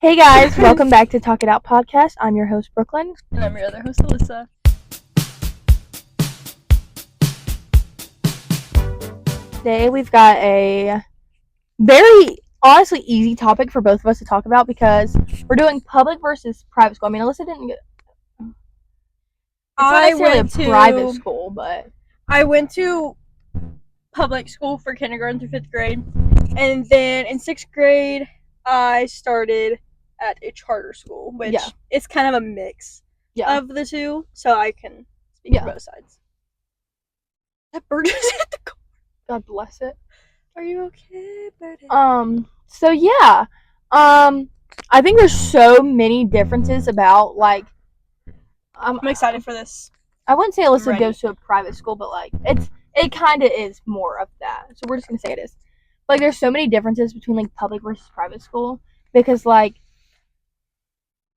Hey guys, welcome back to Talk It Out Podcast. I'm your host, Brooklyn. And I'm your other host, Alyssa. Today we've got a very, honestly, easy topic for both of us to talk about because we're doing public versus private school. I mean, Alyssa didn't get... It's not necessarily a private school, but... I went to public school for kindergarten through 5th grade. And then in 6th grade, I started at a charter school, which is kind of a mix of the two, so I can speak for both sides. That bird just hit the car. God bless it. Are you okay, birdie? So yeah. I think there's so many differences about, like... I'm excited for this. I wouldn't say Alyssa goes to a private school, but, like, it kind of is more of that. So we're just going to say it is. Like, there's so many differences between, like, public versus private school. Because, like,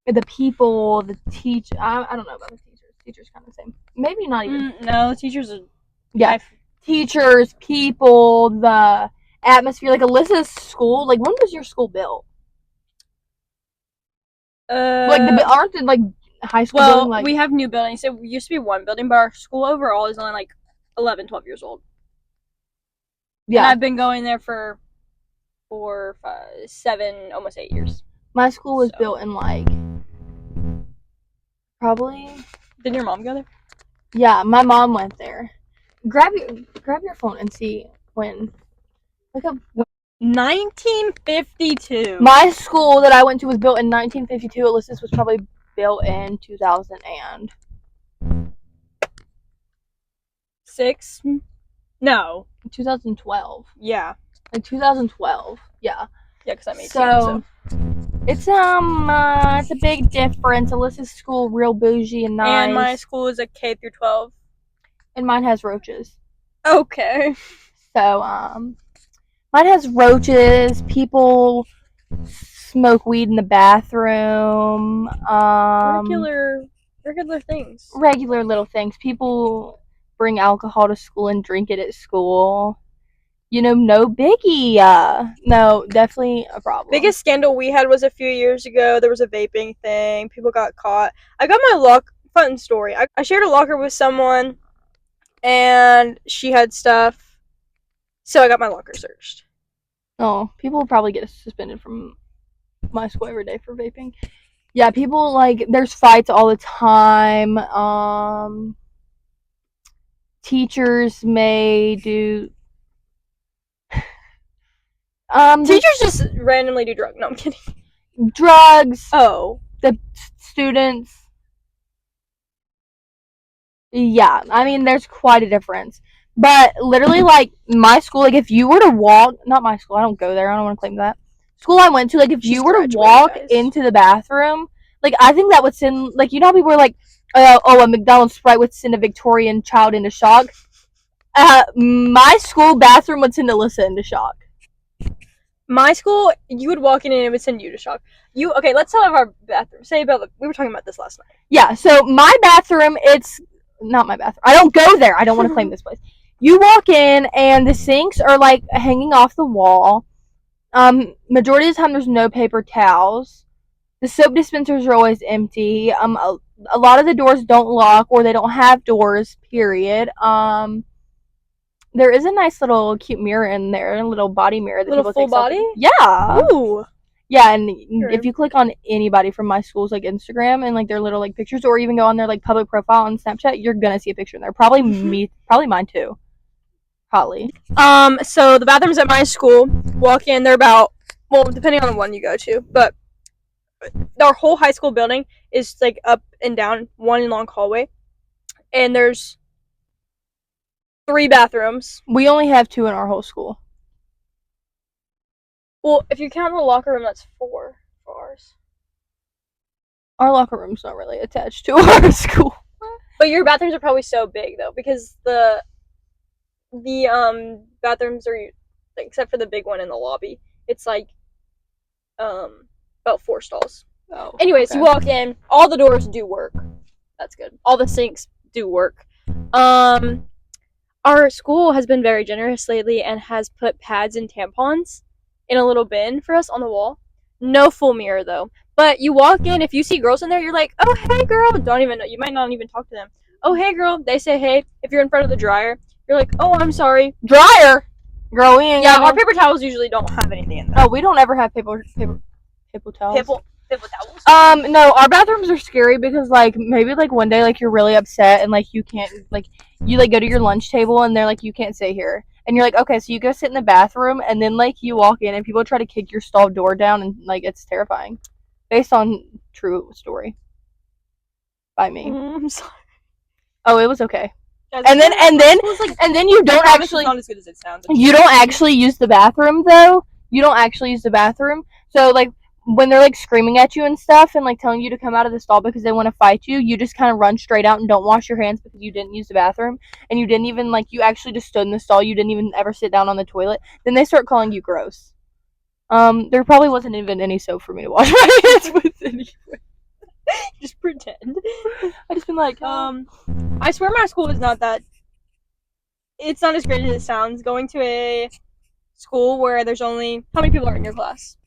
the people, the teacher... I don't know about the teachers. Teachers kind of the same. Maybe not even. No, teachers are... Yeah. Teachers, people, the atmosphere. Like, Alyssa's school... Like, when was your school built? Aren't the, like... high school building, like... we have new buildings. It used to be one building, but our school overall is only like 11, 12 years old. Yeah. And I've been going there for 4, 5, 7, almost 8 years. My school was built in like... probably... Didn't your mom go there? Yeah, my mom went there. Grab your phone and see when... Look up... 1952. My school that I went to was built in 1952. Alyssa's was probably built in 2006? No. 2012. Yeah. Like 2012. Yeah. Yeah, because I'm 18. So it's a big difference. Alyssa's school real bougie and nice. And my school is a K through 12. And mine has roaches. Okay. So mine has roaches. People smoke weed in the bathroom. Regular things. Regular little things. People bring alcohol to school and drink it at school. You know, no biggie. No, definitely a problem. Biggest scandal we had was a few years ago. There was a vaping thing. People got caught. I got my fun story. I shared a locker with someone, and she had stuff, so I got my locker searched. Oh, people will probably get suspended from my school every day for vaping. Yeah, people, like, there's fights all the time. Teachers may do... teachers just randomly do drugs. No, I'm kidding. Drugs. Oh. The students. Yeah, I mean, there's quite a difference. But literally, like, my school, like, if you were to walk... Not my school, I don't go there. I don't want to claim that. School I went to, like, if you were to walk into the bathroom, like, I think that would send... Like, you know how people are like, a McDonald's Sprite would send a Victorian child into shock? My school bathroom would send Alyssa into shock. My school, you would walk in and it would send you to shock. Okay, let's tell our bathroom. We were talking about this last night. Yeah, so my bathroom, it's not my bathroom. I don't go there. I don't want to claim this place. You walk in and the sinks are, like, hanging off the wall. Majority of the time there's no paper towels. The soap dispensers are always empty. A lot of the doors don't lock or they don't have doors, period. There is a nice little cute mirror in there, a little body mirror that people take. Full body? Yeah. Ooh. Yeah, and if you click on anybody from my school's, like, Instagram and, like, their little, like, pictures, or even go on their, like, public profile on Snapchat, you're gonna see a picture in there. Probably mine too. Probably. So the bathrooms at my school, walk in, they're about, well, depending on the one you go to, but our whole high school building is, like, up and down one long hallway, and there's 3 bathrooms. We only have 2 in our whole school. Well, if you count the locker room, that's 4 for ours. Our locker room's not really attached to our school. But your bathrooms are probably so big, though, because the bathrooms are, except for the big one in the lobby, it's like about 4 stalls. Oh. Anyways, okay. You walk in, all the doors do work. That's good. All the sinks do work. Our school has been very generous lately and has put pads and tampons in a little bin for us on the wall. No full mirror though. But you walk in, if you see girls in there, you're like, oh hey girl. Don't even know. You might not even talk to them. Oh hey girl. They say hey. If you're in front of the dryer, you're like, oh I'm sorry. Dryer. Girl, we ain't Yeah, got our no- paper towels usually don't have anything in them. Oh, we don't ever have paper towels. Paper towels. No, our bathrooms are scary because like maybe like one day like you're really upset and like you can't like you like go to your lunch table and they're like you can't stay here and you're like okay so you go sit in the bathroom and then like you walk in and people try to kick your stall door down and like it's terrifying, based on true story by me. I'm sorry. Oh, it was okay. Guys, And then you don't actually actually not as good as it sounds. you don't actually use the bathroom though. You don't actually use the bathroom. So like when they're like screaming at you and stuff and like telling you to come out of the stall because they want to fight you, you just kind of run straight out and don't wash your hands because you didn't use the bathroom and you didn't even like you actually just stood in the stall. You didn't even ever sit down on the toilet. Then they start calling you gross. There probably wasn't even any soap for me to wash my hands with anyway. Just pretend. I just been like, I swear my school is not that. It's not as great as it sounds. Going to a school where there's only how many people are in your class?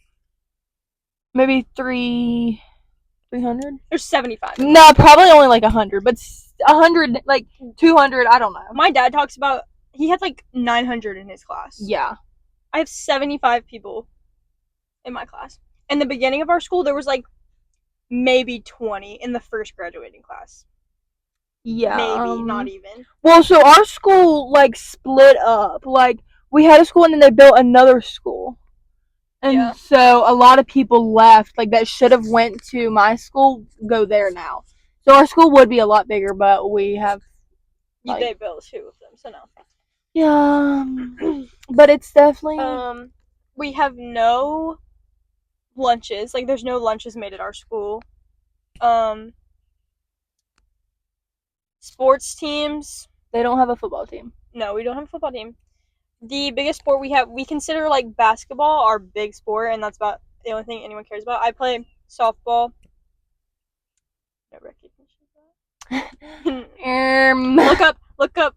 maybe 300. There's 75. No, probably only like 100, but 100, like 200. I don't know. My dad talks about he had like 900 in his class. Yeah. I have 75 people in my class. In the beginning of our school, there was like maybe 20 in the first graduating class. Yeah. Maybe, not even. Well, so our school like split up. Like we had a school and then they built another school. And Yeah. so a lot of people left, like that should have went to my school, go there now. So our school would be a lot bigger, but we have like, They built 2 of them, so no. yeah. But it's definitely we have no lunches. Like there's no lunches made at our school. Sports teams. they don't have a football team. No, we don't have a football team. The biggest sport we consider like basketball our big sport, and that's about the only thing anyone cares about. I play softball. No recognition of that. Look up.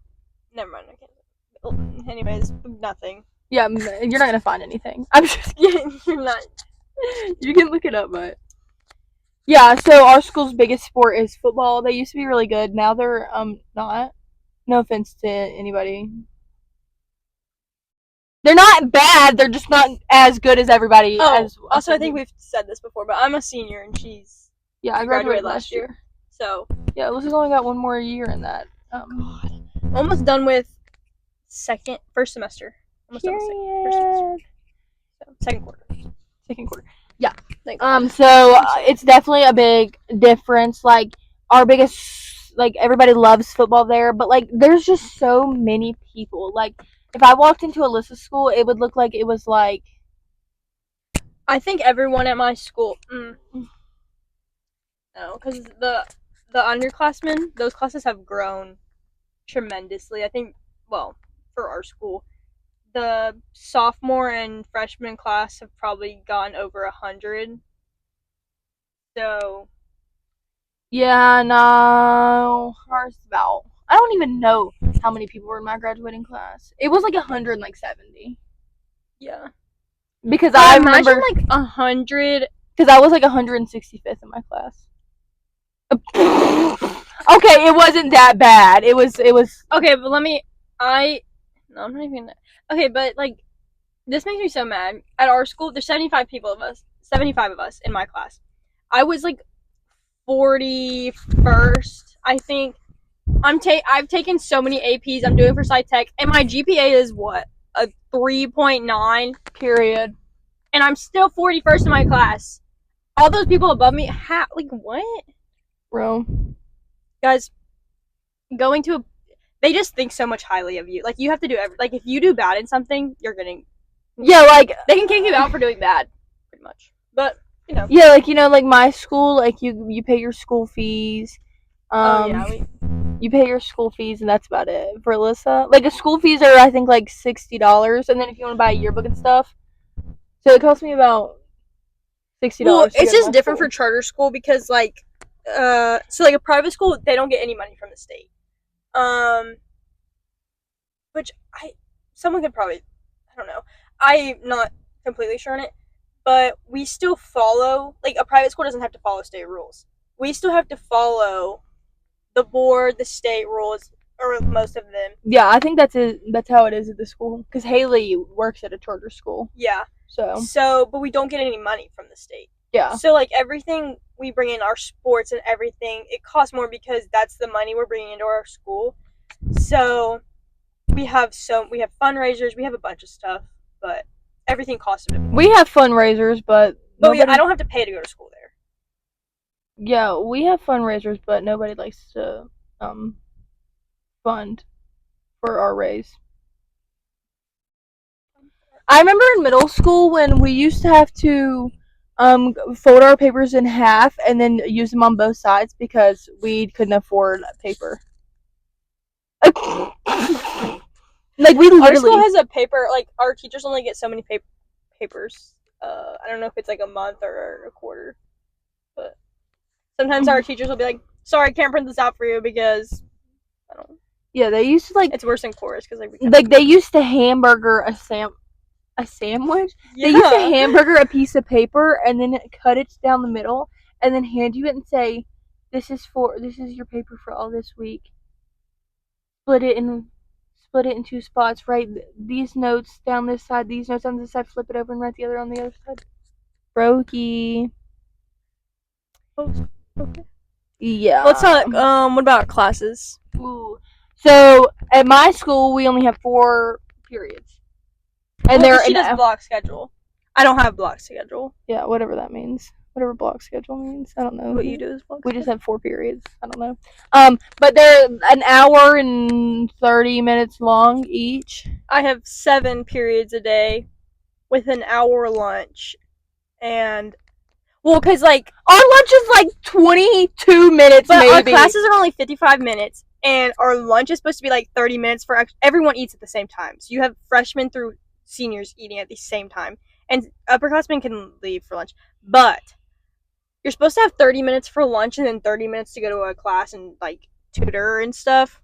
Never mind. I can't. Anyways, nothing. Yeah, you're not gonna find anything. I'm just kidding. You're not. You can look it up, but yeah. So our school's biggest sport is football. They used to be really good. Now they're not. No offense to anybody. They're not bad. They're just not as good as everybody. Oh, also I think we've said this before, but I'm a senior and she's I graduated last year. So yeah, Alyssa's only got one more year in that. God, almost done with first semester. Almost done with first semester. So, second quarter. Yeah. So it's definitely a big difference. Like our biggest, like everybody loves football there, but like there's just so many people. Like if I walked into Alyssa's school, it would look like it was like. I think everyone at my school. No, because the underclassmen, those classes have grown tremendously. I think, well, for our school, the sophomore and freshman class have probably gone over 100. So. Yeah, no. Ours about. I don't even know how many people were in my graduating class. It was like 170. Yeah. Because I remember like 100. Because I was like 165th in my class. Okay, it wasn't that bad. It was. Okay, but I'm not even. Okay, but like, this makes me so mad. At our school, there's 75 of us in my class. I was like 41st, I think. I've taken so many APs. I'm doing for Sci Tech, and my GPA is what, a 3.9. Period. And I'm still 41st in my class. All those people above me, like what? Bro, guys, they just think so much highly of you. Like you have to do like if you do bad in something, you're getting. Yeah, like they can kick you out for doing bad, pretty much. But you know. Yeah, like like my school, like you pay your school fees. You pay your school fees and that's about it. For Alyssa, like the school fees are I think like $60, and then if you want to buy a yearbook and stuff, so it costs me about $60. Well, it's just different for charter school because like, so like a private school they don't get any money from the state, which someone could probably, I don't know, I'm not completely sure on it, but we still follow, like, a private school doesn't have to follow state rules. We still have to follow the board, the state rules, or most of them. Yeah, I think that's how it is at the school. Because Haley works at a charter school. Yeah. So, but we don't get any money from the state. Yeah. So, like, everything we bring in, our sports and everything, it costs more because that's the money we're bringing into our school. So, we have fundraisers, we have a bunch of stuff, but everything costs a bit more. We have fundraisers, but I don't have to pay to go to school there. Yeah, we have fundraisers, but nobody likes to fund for our raise. I remember in middle school when we used to have to fold our papers in half and then use them on both sides because we couldn't afford paper. Like we literally. Our school has a paper. Like our teachers only get so many papers. I don't know if it's like a month or a quarter, but sometimes our teachers will be like, "Sorry, I can't print this out for you because I don't." Yeah, they used to like. It's worse than chorus because like they used to hamburger a sandwich. Yeah. They used to hamburger a piece of paper and then cut it down the middle and then hand you it and say, this is your paper for all this week. Split it in 2 spots. Write these notes down this side, these notes on this side, flip it over and write the other on the other side. Brokey. Okay. Yeah. Let's talk. What about classes? Ooh. So at my school we only have 4 periods. And she does block schedule. I don't have block schedule. Yeah, whatever that means. Whatever block schedule means. I don't know. What you do is block schedule. We just have 4 periods. I don't know. But they're an hour and 30 minutes long each. I have 7 periods a day with an hour lunch. And because like our lunch is like 22 minutes but maybe. Our classes are only 55 minutes and our lunch is supposed to be like 30 minutes for everyone eats at the same time. So you have freshmen through seniors eating at the same time. And upperclassmen can leave for lunch. But you're supposed to have 30 minutes for lunch and then 30 minutes to go to a class and like tutor and stuff.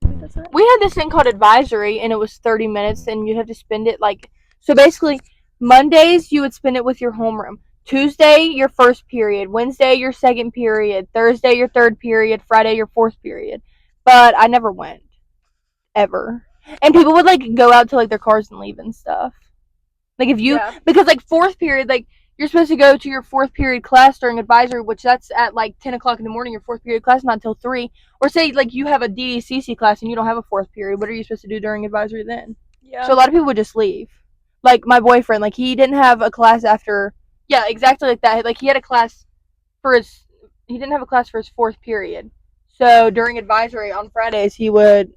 We had this thing called advisory and it was 30 minutes and you'd have to spend it like, so basically Mondays you would spend it with your homeroom. Tuesday your first period, Wednesday your second period, Thursday your third period, Friday your fourth period. But I never went. Ever. And people would like go out to like their cars and leave and stuff. Like if you because like fourth period, like you're supposed to go to your fourth period class during advisory, which that's at like 10 o'clock in the morning. Your fourth period class not until 3. Or say like you have a DDCC class and you don't have a fourth period. What are you supposed to do during advisory then? Yeah. So a lot of people would just leave. Like my boyfriend, like he didn't have a class after. Yeah, exactly like that. Like he didn't have a class for his fourth period. So during advisory on Fridays, he would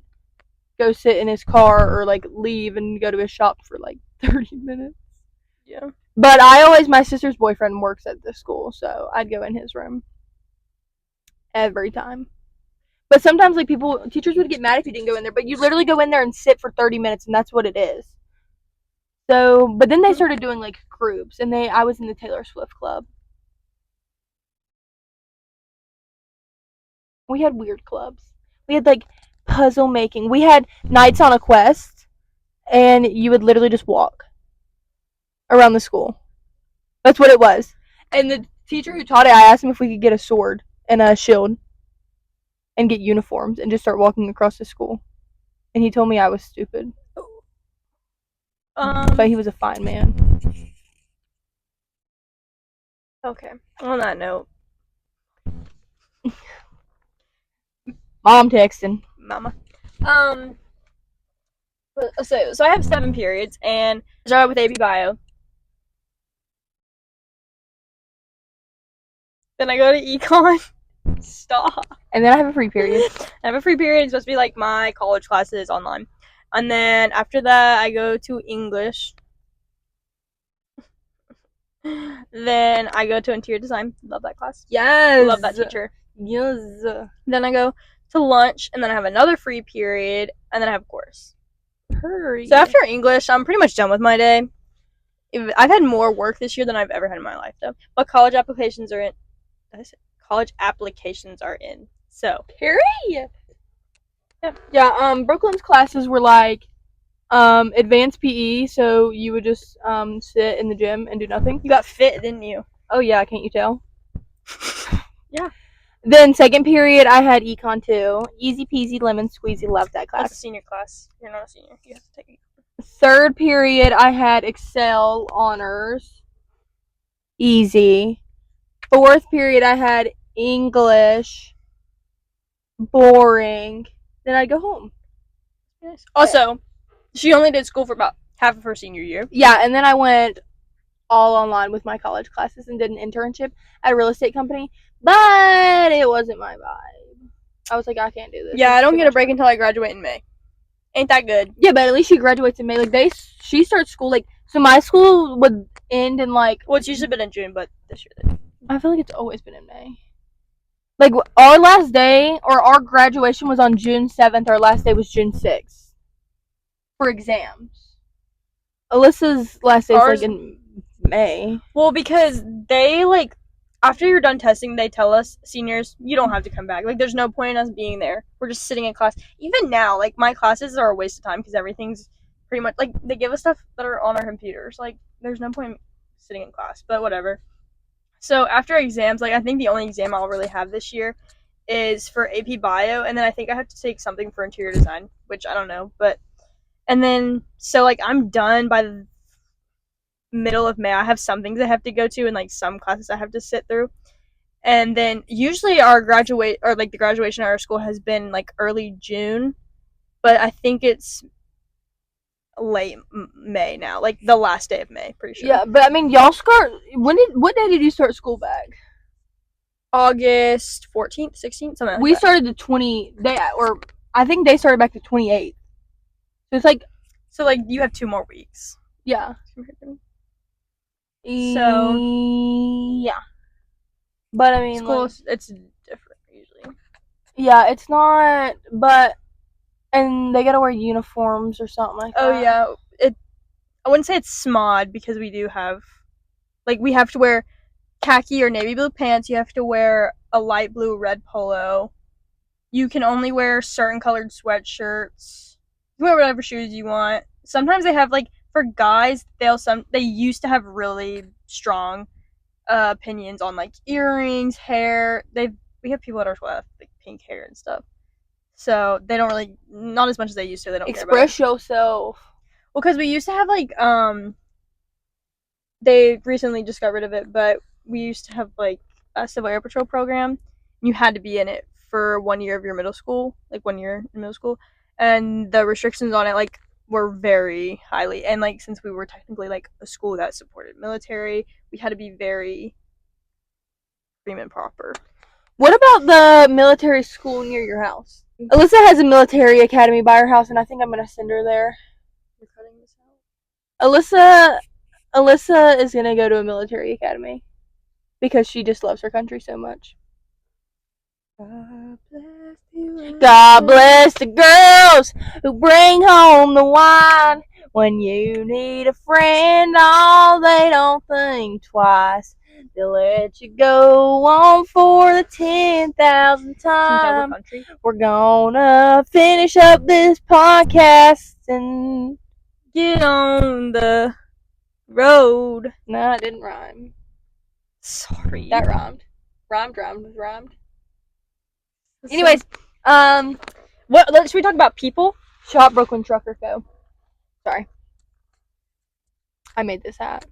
go sit in his car or like leave and go to his shop for like 30 minutes. Yeah. But my sister's boyfriend works at the school, so I'd go in his room every time. But sometimes like teachers would get mad if you didn't go in there, but you literally go in there and sit for 30 minutes and that's what it is. So, but then they started doing like groups and I was in the Taylor Swift club. We had weird clubs. We had like puzzle making. We had nights on a quest and you would literally just walk around the school. That's what it was. And the teacher who taught it, I asked him if we could get a sword and a shield and get uniforms and just start walking across the school. And he told me I was stupid. But he was a fine man. Okay. On that note. Mom texting. Mama. So I have 7 periods and I start with AP Bio. Then I go to Econ. Stop. And then I have a free period. I have a free period. It's supposed to be like my college classes online. And then after that, I go to English. Then I go to interior design. Love that class. Yes. Love that teacher. Yes. Then I go to lunch, and then I have another free period, and then I have course. Hurry. So after English, I'm pretty much done with my day. I've had more work this year than I've ever had in my life, though. But college applications are in. So. Hurry. Yeah. Brooklyn's classes were like Advanced PE, so you would just sit in the gym and do nothing. You got fit, didn't you? Oh yeah, can't you tell? Yeah. Then second period, I had econ 2. Easy peasy lemon squeezy. Loved that class. That's a senior class. You're not a senior. You have to take it. Third period, I had Excel honors. Easy. Fourth period, I had English. Boring. Then I'd go home. Nice. Also, she only did school for about half of her senior year. Yeah, and then I went all online with my college classes and did an internship at a real estate company, but it wasn't my vibe. I was like, I can't do this. Yeah, I don't get a break until I graduate in May. Ain't that good? Yeah, but at least she graduates in May. Like she starts school so my school would end in like. Well, it's usually been in June, but this year. I feel like it's always been in May. Like our last day or our graduation was on June 7th. Our last day was June 6th for exams. Alyssa's last day is like in May. Well, because they after you're done testing, they tell us seniors you don't have to come back. Like, there's no point in us being there. We're just sitting in class. Even now, like my classes are a waste of time because everything's pretty much like they give us stuff that are on our computers. Like, there's no point in sitting in class. But whatever. So after exams, like I think the only exam I'll really have this year is for AP Bio, and then I think I have to take something for interior design, which I don't know. And then so like I'm done by the middle of May. I have some things I have to go to and like some classes I have to sit through. And then usually our the graduation at our school has been like early June, but I think it's late May now, like the last day of May, pretty sure. Yeah, but I mean, y'all start. What day did you start school back? August 14th, 16th, something like we that. Started the 20 day, or I think they started back the 28th. So it's like, you have 2 more weeks. Yeah. So yeah. But I mean, school it's different usually. Yeah, it's not, but and they gotta wear uniforms or something like that. Oh yeah, I wouldn't say it's SMOD because we do have, we have to wear khaki or navy blue pants. You have to wear a light blue red polo. You can only wear certain colored sweatshirts. You can wear whatever shoes you want. Sometimes they have for guys, they used to have really strong opinions on earrings, hair. We have people at our school that have pink hair and stuff. So they don't really, not as much as they used to. They don't express care about yourself. Well, because we used to have they recently just got rid of it, but we used to have a Civil Air Patrol program. You had to be in it for 1 year of your middle school, 1 year in middle school, and the restrictions on it were very highly. And since we were technically a school that supported military, we had to be very prim and proper. What about the military school near your house? Alyssa has a military academy by her house, and I think I'm gonna send her there. You're cutting this out. Alyssa is gonna go to a military academy because she just loves her country so much. God bless the girls who bring home the wine. When you need a friend, they don't think twice. They'll let you go on for the 10,000th time. We're gonna finish up this podcast and get on the road. No, it didn't rhyme. Sorry. That rhymed. Rhymed. Anyways, should we talk about people? Shop Brooklyn Trucker Co. Sorry. I made this hat.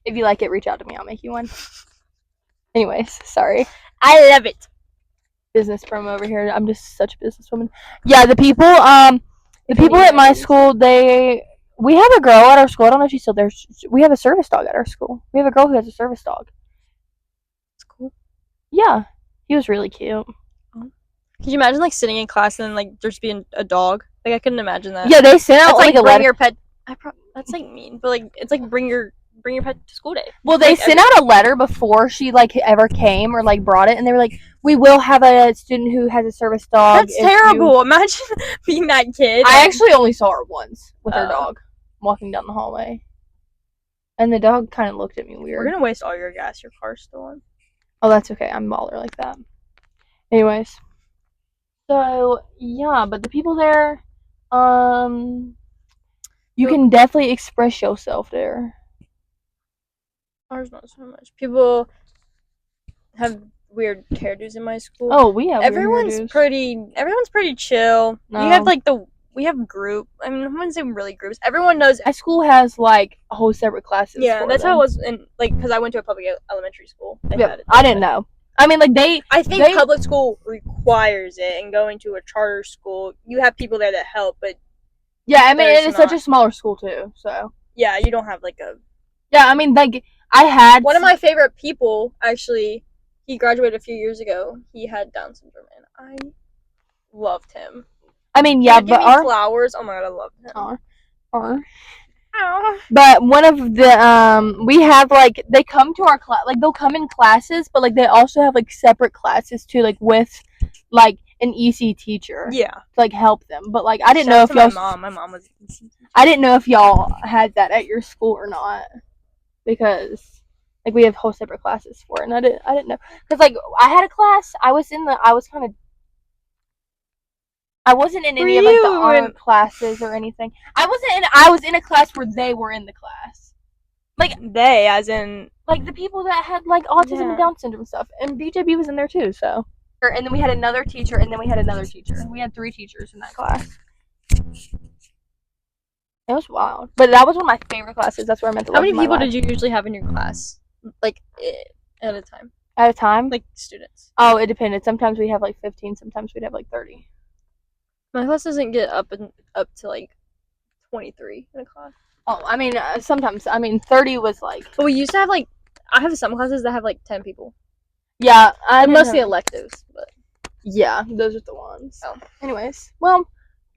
If you like it, reach out to me. I'll make you one. Anyways, sorry. I love it. Business promo over here. I'm just such a businesswoman. Yeah, the people at my school, we have a girl at our school. I don't know if she's still there. We have a service dog at our school. We have a girl who has a service dog. That's cool. Yeah. He was really cute. Could you imagine sitting in class and there's being a dog? I couldn't imagine that. Yeah, they sent out a letter. Your pet. That's mean, but it's bring your pet to school day. Well, they sent out a letter before she ever came or brought it, and they were like, "We will have a student who has a service dog." That's terrible. Imagine being that kid. I actually only saw her once with her dog walking down the hallway, and the dog kind of looked at me weird. We're gonna waste all your gas. Your car's still on. Oh, that's okay. I'm a baller like that. Anyways. So, yeah, but the people there, You can definitely express yourself there. Ours not so much. People have weird hairdos in my school. Oh, we have everyone's weird hairdos. everyone's pretty chill. No. We have like we have group. I mean, I wouldn't say really groups. Everyone knows. My school has like a whole separate classes. Yeah, that's them. how it was in like because I went to a public elementary school. Yeah, I didn't know. I mean, like I think public school requires it, and going to a charter school, you have people there that help, but yeah, I mean, it's such a smaller school too, so yeah, you don't have like a. Yeah, I mean, like I had one of my favorite people actually. He graduated a few years ago. He had Down syndrome, and I loved him. I mean, yeah, but our flowers. Oh my god, I loved him. But one of the we have like they come to our class, like they'll come in classes, but like they also have like separate classes too, like with like an EC teacher. Yeah. To like help them. But like I didn't know if y'all my mom was an EC teacher. I didn't know if y'all had that at your school or not. Because like we have whole separate classes for it, and I didn't know. Cuz like I had a class, I wasn't in any of like the art classes or anything. I was in a class where they were in the class. Like they as in like the people that had like autism and Down syndrome stuff. And BJB was in there too, so. And then we had another teacher, and then we had another teacher. We had 3 teachers in that class. It was wild. But that was one of my favorite classes. That's where I met the love of my life. How many people did you usually have in your class? Like at a time? At a time? Like students. Oh, it depended. Sometimes we'd have like 15, sometimes we'd have like 30. My class doesn't get up to like 23 in a class. Oh, I mean, sometimes. I mean, 30 was like. But we used to have like. I have some classes that have like 10 people. Yeah, mostly electives, but. Yeah, those are the ones. Oh. Anyways, well, do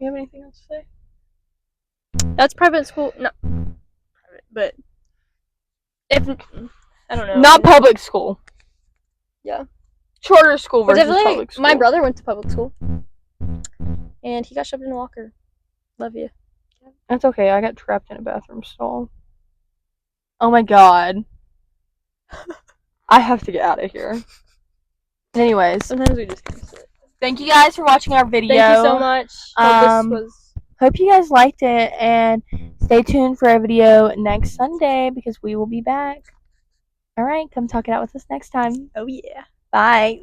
you have anything else to say? That's private school. No. Private, but. If. I don't know. Not public school. Yeah. Charter school versus public school. My brother went to public school. And he got shoved in a locker. Love you. That's okay. I got trapped in a bathroom stall. Oh my god. I have to get out of here. Anyways. Sometimes we just can't sit. Thank you guys for watching our video. Thank you so much. Hope you guys liked it. And stay tuned for a video next Sunday because we will be back. Alright, come talk it out with us next time. Oh yeah. Bye.